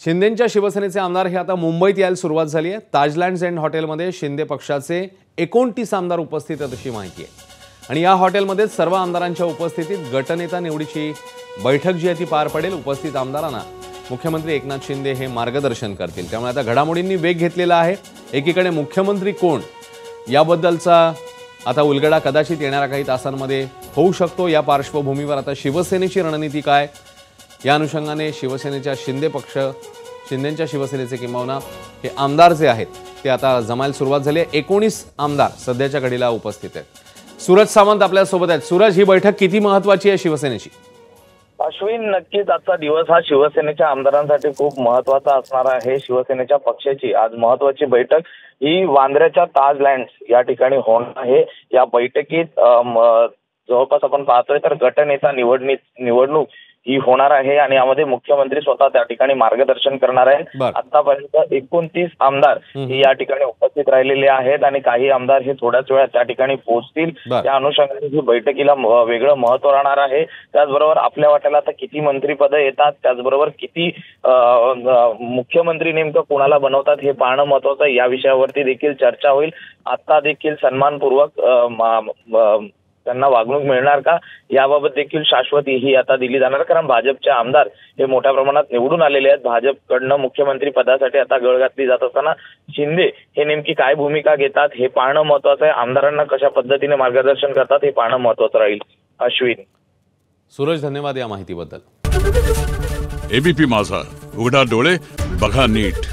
शिंदेंच्या शिवसेनेचे आमदार हे आता मुंबईत यायला सुरुवात झाली आहे। ताजलँड्स एंड हॉटेलमध्ये शिंदे पक्षाचे 29 आमदार उपस्थित आहेत अशी माहिती आहे। आणि या हॉटेलमध्ये सर्व आमदारांच्या उपस्थितीत गटनेता निवडीची बैठक जी आहे ती पार पडेल। उपस्थित आमदारांना मुख्यमंत्री एकनाथ शिंदे हे मार्गदर्शन करतील। त्यामुळे आता घडामोडींनी वेग घेतलेला आहे। एकीकडे मुख्यमंत्री कोण याबद्दलचा आता उलगडा कदाचित येणाऱ्या काही तासांमध्ये होऊ शकतो। या पार्श्वभूमीवर आता शिवसेनेची रणनीती काय, या अनुषंगाने शिवसेनेच्या शिंदेंच्या शिवसेनेचे किंबहुना हे आमदार जे आहेत ते आता जमायला सुरुवात झाली आहे। 19 आमदार सध्याच्या घडीला उपस्थित आहेत। सूरज सावंत आपल्या सोबत आहेत। सूरज, ही बैठक किती महत्त्वाची आहे शिवसेनेची? अश्विन, नक्कीच आजचा दिवस हा शिवसेनेच्या आमदारांसाठी खूप महत्त्वाचा असणार आहे। शिवसेनेच्या पक्षाची आज महत्त्वाची बैठक ही वांद्र्याच्या ताजलँड्स या ठिकाणी होणार आहे। या बैठकीत जवळपास आपण पाहतोय तर गटनेता निवडणूक ही होणार आहे आणि यामध्ये मुख्यमंत्री स्वतः त्या ठिकाणी मार्गदर्शन करणार आहेत। आतापर्यंत 29 आमदार या ठिकाणी उपस्थित राहिलेले आहेत आणि काही आमदार हे थोड्याच वेळात त्या ठिकाणी पोहोचतील। त्या अनुषंगाने ही बैठकीला वेगळं महत्त्व राहणार आहे। त्याचबरोबर आपल्या वाट्याला आता किती मंत्रिपद येतात, त्याचबरोबर किती मुख्यमंत्री नेमकं कोणाला बनवतात हे पाहणं महत्त्वाचं आहे। या विषयावरती देखील चर्चा होईल। आता देखील सन्मानपूर्वक त्यांना वागणूक मिळणार का याबाबत देखील शाश्वती ही आता दिली जाणार, कारण भाजपचे आमदार हे मोठ्या प्रमाणात निवडून आलेले आहेत। भाजपकडनं मुख्यमंत्री पदासाठी आता गळ घातली जात असताना शिंदे हे नेमकी काय भूमिका घेतात हे पाहणं महत्त्वाचं आहे। आमदारांना कशा पद्धतीने मार्गदर्शन करतात हे पाहणं महत्त्वाचं राहील। अश्विन, सूरज, धन्यवाद या माहितीबद्दल। एबीपी माझा, उघडा डोळे बघा नीट।